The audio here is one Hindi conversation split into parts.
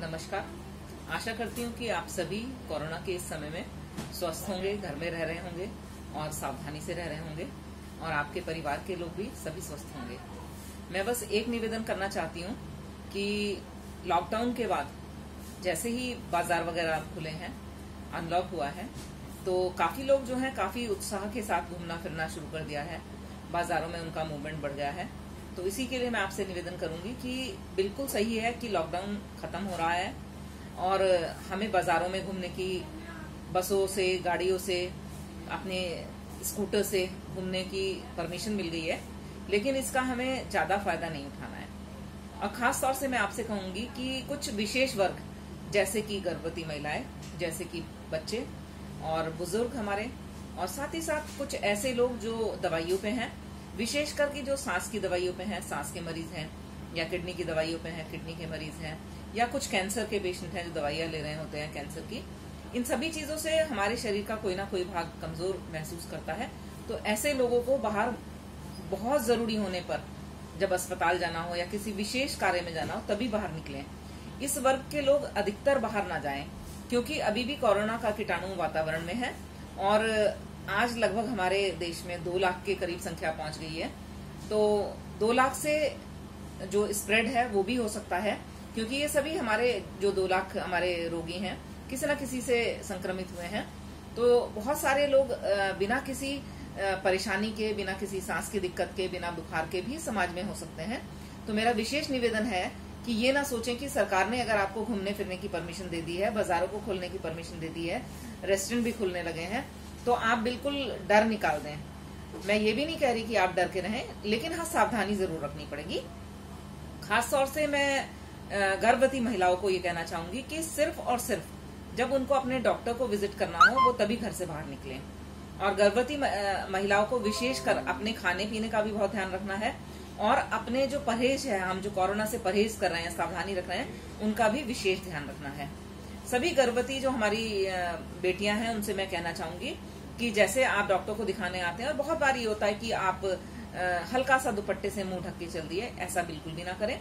नमस्कार। आशा करती हूँ कि आप सभी कोरोना के इस समय में स्वस्थ होंगे, घर में रह रहे होंगे और सावधानी से रह रहे होंगे और आपके परिवार के लोग भी सभी स्वस्थ होंगे। मैं बस एक निवेदन करना चाहती हूँ कि लॉकडाउन के बाद जैसे ही बाजार वगैरह खुले हैं, अनलॉक हुआ है, तो काफी लोग जो हैं काफी उत्साह के साथ घूमना फिरना शुरू कर दिया है। बाजारों में उनका मूवमेंट बढ़ गया है। तो इसी के लिए मैं आपसे निवेदन करूंगी कि बिल्कुल सही है कि लॉकडाउन खत्म हो रहा है और हमें बाजारों में घूमने की, बसों से, गाड़ियों से, अपने स्कूटर से घूमने की परमिशन मिल गई है, लेकिन इसका हमें ज्यादा फायदा नहीं उठाना है। और खास तौर से मैं आपसे कहूंगी कि कुछ विशेष वर्ग जैसे कि गर्भवती महिलाएं, जैसे कि बच्चे और बुजुर्ग हमारे, और साथ ही साथ कुछ ऐसे लोग जो दवाइयों पे हैं, विशेष करके जो सांस की दवाइयों पे हैं, सांस के मरीज हैं, या किडनी की दवाइयों पे हैं, किडनी के मरीज हैं, या कुछ कैंसर के पेशेंट हैं जो दवाइयां ले रहे होते हैं कैंसर की। इन सभी चीजों से हमारे शरीर का कोई ना कोई भाग कमजोर महसूस करता है। तो ऐसे लोगों को बाहर बहुत जरूरी होने पर, जब अस्पताल जाना हो या किसी विशेष कार्य में जाना हो, तभी बाहर निकलें। इस वर्ग के लोग अधिकतर बाहर ना जाएं, क्योंकि अभी भी कोरोना का कीटाणु वातावरण में है और आज लगभग हमारे देश में 2 लाख के करीब संख्या पहुंच गई है। तो 2 लाख से जो स्प्रेड है वो भी हो सकता है, क्योंकि ये सभी हमारे जो 2 लाख हमारे रोगी हैं किसी न किसी से संक्रमित हुए हैं। तो बहुत सारे लोग बिना किसी परेशानी के, बिना किसी सांस की दिक्कत के, बिना बुखार के भी समाज में हो सकते हैं। तो मेरा विशेष निवेदन है कि ये ना सोचें कि सरकार ने अगर आपको घूमने फिरने की परमिशन दे दी है, बाजारों को खोलने की परमिशन दे दी है, रेस्टोरेंट भी खुलने लगे हैं, तो आप बिल्कुल डर निकाल दें। मैं ये भी नहीं कह रही कि आप डर के रहें, लेकिन हाँ, सावधानी जरूर रखनी पड़ेगी। खास तौर से मैं गर्भवती महिलाओं को ये कहना चाहूंगी कि सिर्फ और सिर्फ जब उनको अपने डॉक्टर को विजिट करना हो, वो तभी घर से बाहर निकलें। और गर्भवती महिलाओं को विशेष कर अपने खाने पीने का भी बहुत ध्यान रखना है, और अपने जो परहेज है, हम जो कोरोना से परहेज कर रहे हैं, सावधानी रख रहे हैं, उनका भी विशेष ध्यान रखना है। सभी गर्भवती जो हमारी बेटियां हैं, उनसे मैं कहना चाहूंगी कि जैसे आप डॉक्टर को दिखाने आते हैं और बहुत बार ये होता है कि आप हल्का सा दुपट्टे से मुंह ढक के चल दिए, ऐसा बिल्कुल भी ना करें।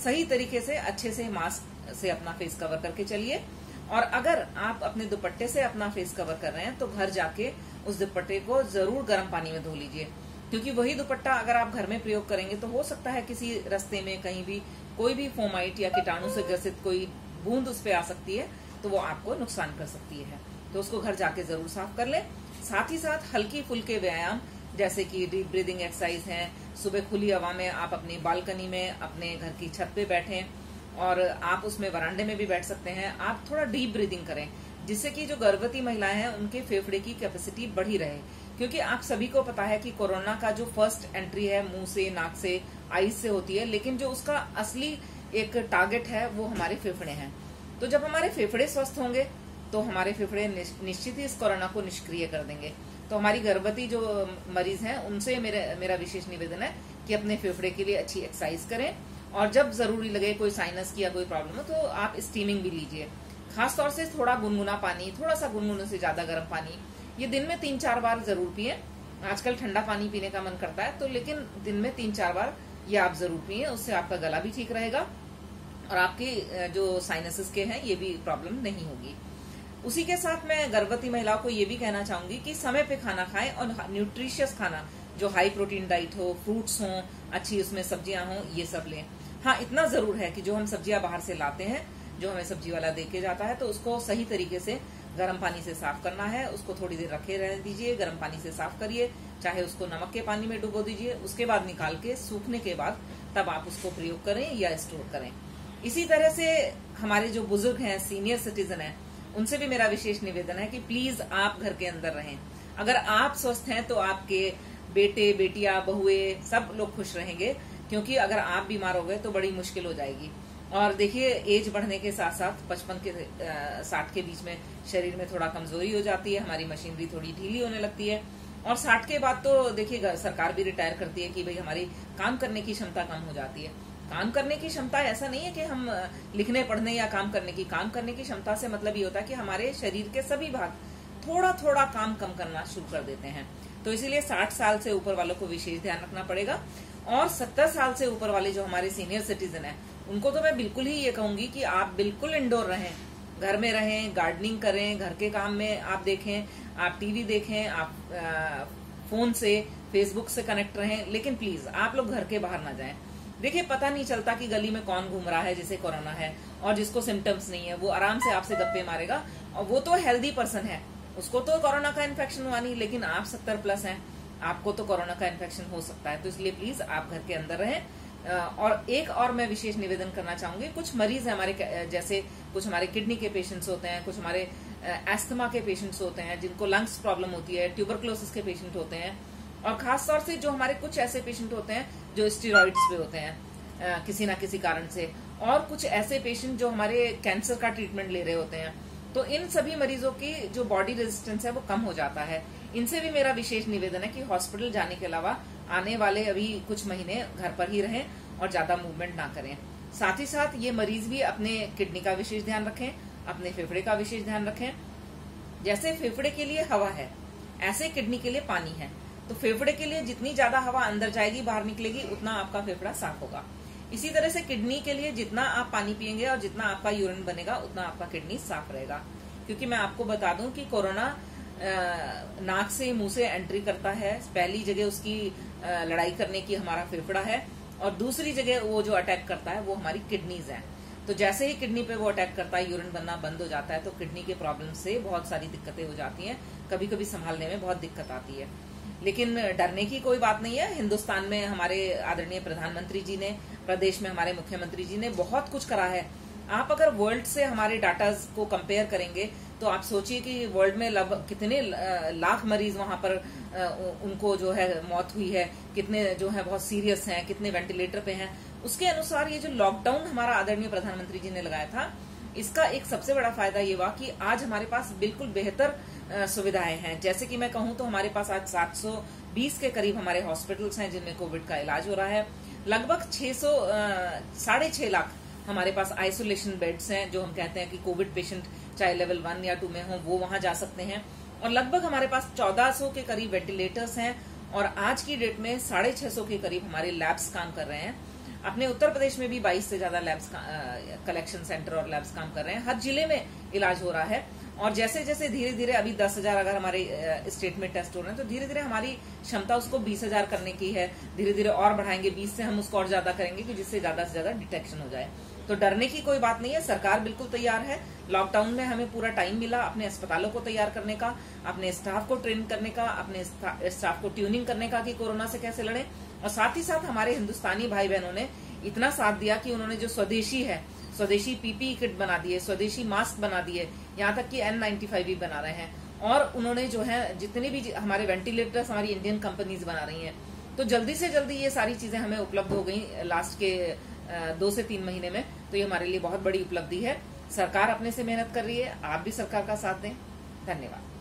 सही तरीके से अच्छे से मास्क से अपना फेस कवर करके चलिए। और अगर आप अपने दुपट्टे से अपना फेस कवर कर रहे हैं तो घर जाके उस दुपट्टे को जरूर गर्म पानी में धो लीजिए, क्योंकि वही दुपट्टा अगर आप घर में प्रयोग करेंगे तो हो सकता है किसी रास्ते में कहीं भी कोई भी फोमाइट या कीटाणु से ग्रसित कोई बूंद उस पर आ सकती है, तो वो आपको नुकसान कर सकती है। तो उसको घर जाके जरूर साफ कर लें। साथ ही साथ हल्की फुल्के व्यायाम जैसे कि डीप ब्रीदिंग एक्सरसाइज हैं, सुबह खुली हवा में आप अपनी बालकनी में, अपने घर की छत पे बैठें, और आप उसमें वरांडे में भी बैठ सकते हैं। आप थोड़ा डीप ब्रीदिंग करें, जिससे कि जो गर्भवती महिलाएं हैं उनके फेफड़े की कैपेसिटी बढ़ी रहे, क्योंकि आप सभी को पता है कि कोरोना का जो फर्स्ट एंट्री है मुंह से, नाक से, आईज से होती है, लेकिन जो उसका असली एक टारगेट है वो हमारे फेफड़े हैं। तो जब हमारे फेफड़े स्वस्थ होंगे तो हमारे फेफड़े निश्चित ही इस कोरोना को निष्क्रिय कर देंगे। तो हमारी गर्भवती जो मरीज हैं उनसे मेरा विशेष निवेदन है कि अपने फेफड़े के लिए अच्छी एक्सरसाइज करें, और जब जरूरी लगे, कोई साइनस की या कोई प्रॉब्लम हो, तो आप स्टीमिंग भी लीजिए। खासतौर से थोड़ा गुनगुना पानी, थोड़ा सा गुनगुने से ज्यादा गर्म पानी, ये दिन में 3-4 बार जरूर पिए। आजकल ठंडा पानी पीने का मन करता है, तो लेकिन दिन में 3-4 बार ये आप जरूर पिए। उससे आपका गला भी ठीक रहेगा और आपके जो साइनसेस के हैं ये भी प्रॉब्लम नहीं होगी। उसी के साथ मैं गर्भवती महिलाओं को ये भी कहना चाहूंगी कि समय पे खाना खाएं और न्यूट्रिशियस खाना, जो हाई प्रोटीन डाइट हो, फ्रूट्स हों, अच्छी उसमें सब्जियां हों, ये सब लें। हाँ, इतना जरूर है कि जो हम सब्जियां बाहर से लाते हैं, जो हमें सब्जी वाला दे के जाता है, तो उसको सही तरीके से गर्म पानी से साफ करना है। उसको थोड़ी देर रखे रह दीजिए, गर्म पानी से साफ करिए, चाहे उसको नमक के पानी में डुबो दीजिए, उसके बाद निकाल के सूखने के बाद तब आप उसको प्रयोग करें या स्टोर करें। इसी तरह से हमारे जो बुजुर्ग हैं, सीनियर सिटीजन हैं, उनसे भी मेरा विशेष निवेदन है कि प्लीज आप घर के अंदर रहें। अगर आप स्वस्थ हैं तो आपके बेटे, बेटियां, बहुएं सब लोग खुश रहेंगे, क्योंकि अगर आप बीमार हो गए तो बड़ी मुश्किल हो जाएगी। और देखिए, एज बढ़ने के साथ साथ 55 के 60 के बीच में शरीर में थोड़ा कमजोरी हो जाती है, हमारी मशीनरी थोड़ी ढीली होने लगती है, और 60 के बाद तो देखिए सरकार भी रिटायर करती है कि भाई हमारी काम करने की क्षमता कम हो जाती है। काम करने की क्षमता ऐसा नहीं है कि हम लिखने पढ़ने या काम करने की क्षमता से मतलब ये होता है कि हमारे शरीर के सभी भाग थोड़ा थोड़ा काम कम करना शुरू कर देते हैं। तो इसीलिए 60 साल से ऊपर वालों को विशेष ध्यान रखना पड़ेगा, और 70 साल से ऊपर वाले जो हमारे सीनियर सिटीजन हैं उनको तो मैं बिल्कुल ही ये कहूंगी कि आप बिल्कुल इंडोर रहें, घर में रहें, गार्डनिंग करें, घर के काम में आप देखें, आप टीवी देखें, आप फोन से, फेसबुक से कनेक्ट रहें, लेकिन प्लीज आप लोग घर के बाहर ना जाएं। देखिए, पता नहीं चलता कि गली में कौन घूम रहा है जिसे कोरोना है, और जिसको सिम्टम्स नहीं है वो आराम से आपसे गप्पे मारेगा, और वो तो हेल्दी पर्सन है, उसको तो कोरोना का इन्फेक्शन हुआ नहीं, लेकिन आप 70+ हैं, आपको तो कोरोना का इन्फेक्शन हो सकता है। तो इसलिए प्लीज आप घर के अंदर रहें। और एक और मैं विशेष निवेदन करना चाहूंगी, कुछ मरीज है हमारे, जैसे कुछ हमारे किडनी के पेशेंट्स होते हैं, कुछ हमारे एस्थमा के पेशेंट्स होते हैं जिनको लंग्स प्रॉब्लम होती है, ट्यूबरक्लोसिस के पेशेंट होते हैं, और खासतौर से जो हमारे कुछ ऐसे पेशेंट होते हैं जो स्टेरॉइड्स पे होते हैं किसी ना किसी कारण से, और कुछ ऐसे पेशेंट जो हमारे कैंसर का ट्रीटमेंट ले रहे होते हैं। तो इन सभी मरीजों की जो बॉडी रेजिस्टेंस है वो कम हो जाता है। इनसे भी मेरा विशेष निवेदन है कि हॉस्पिटल जाने के अलावा आने वाले अभी कुछ महीने घर पर ही रहें और ज्यादा मूवमेंट ना करें। साथ ही साथ ये मरीज भी अपने किडनी का विशेष ध्यान रखें, अपने फेफड़े का विशेष ध्यान रखें। जैसे फेफड़े के लिए हवा है, ऐसे किडनी के लिए पानी है। तो फेफड़े के लिए जितनी ज्यादा हवा अंदर जाएगी, बाहर निकलेगी, उतना आपका फेफड़ा साफ होगा। इसी तरह से किडनी के लिए जितना आप पानी पिएंगे और जितना आपका यूरिन बनेगा, उतना आपका किडनी साफ रहेगा। क्योंकि मैं आपको बता दूं कि कोरोना नाक से मुंह से एंट्री करता है। पहली जगह उसकी लड़ाई करने की हमारा फेफड़ा है, और दूसरी जगह वो जो अटैक करता है वो हमारी किडनीज हैं। तो जैसे ही किडनी पे वो अटैक करता है, यूरिन बनना बंद हो जाता है, तो किडनी के प्रॉब्लम से बहुत सारी दिक्कतें हो जाती हैं, कभी कभी संभालने में बहुत दिक्कत आती है। लेकिन डरने की कोई बात नहीं है। हिंदुस्तान में हमारे आदरणीय प्रधानमंत्री जी ने, प्रदेश में हमारे मुख्यमंत्री जी ने बहुत कुछ करा है। आप अगर वर्ल्ड से हमारे डाटा को कंपेयर करेंगे तो आप सोचिए कि वर्ल्ड में लगभग कितने लाख मरीज वहां पर उनको जो है मौत हुई है, कितने जो है बहुत सीरियस हैं, कितने वेंटिलेटर पे हैं। उसके अनुसार ये जो लॉकडाउन हमारा आदरणीय प्रधानमंत्री जी ने लगाया था, इसका एक सबसे बड़ा फायदा ये हुआ कि आज हमारे पास बिल्कुल बेहतर सुविधाएं हैं। जैसे कि मैं कहूं तो हमारे पास आज 720 के करीब हमारे हॉस्पिटल्स हैं जिनमें कोविड का इलाज हो रहा है। लगभग 6.5 लाख हमारे पास आइसोलेशन बेड्स हैं, जो हम कहते हैं कि कोविड पेशेंट चाहे लेवल 1 या 2 में हो वो वहां जा सकते हैं। और लगभग हमारे पास 1400 के करीब वेंटिलेटर्स हैं, और आज की डेट में 650 के करीब हमारे लैब्स काम कर रहे हैं। अपने उत्तर प्रदेश में भी 22 से ज्यादा लैब्स कलेक्शन सेंटर और लैब्स काम कर रहे हैं। हर जिले में इलाज हो रहा है। और जैसे जैसे धीरे धीरे अभी 10,000 अगर हमारे स्टेट में टेस्ट हो रहे हैं, तो धीरे धीरे हमारी क्षमता उसको 20,000 करने की है। धीरे धीरे और बढ़ाएंगे, 20 से हम उसको और ज्यादा करेंगे कि जिससे ज्यादा से ज्यादा डिटेक्शन हो जाए। तो डरने की कोई बात नहीं है, सरकार बिल्कुल तैयार है। लॉकडाउन में हमें पूरा टाइम मिला अपने अस्पतालों को तैयार करने का, अपने स्टाफ को ट्रेन करने का, अपने स्टाफ को ट्यूनिंग करने का कि कोरोना से कैसे लड़ें। और साथ ही साथ हमारे हिंदुस्तानी भाई बहनों ने इतना साथ दिया कि उन्होंने जो स्वदेशी है, स्वदेशी पीपीई किट बना दिए, स्वदेशी मास्क बना दिए, यहाँ तक कि N95 भी बना रहे हैं। और उन्होंने जो है जितने भी हमारे वेंटिलेटर्स हमारी इंडियन कंपनीज बना रही हैं। तो जल्दी से जल्दी ये सारी चीजें हमें उपलब्ध हो गई लास्ट के 2 से 3 महीने में। तो ये हमारे लिए बहुत बड़ी उपलब्धि है। सरकार अपने से मेहनत कर रही है, आप भी सरकार का साथ दें। धन्यवाद।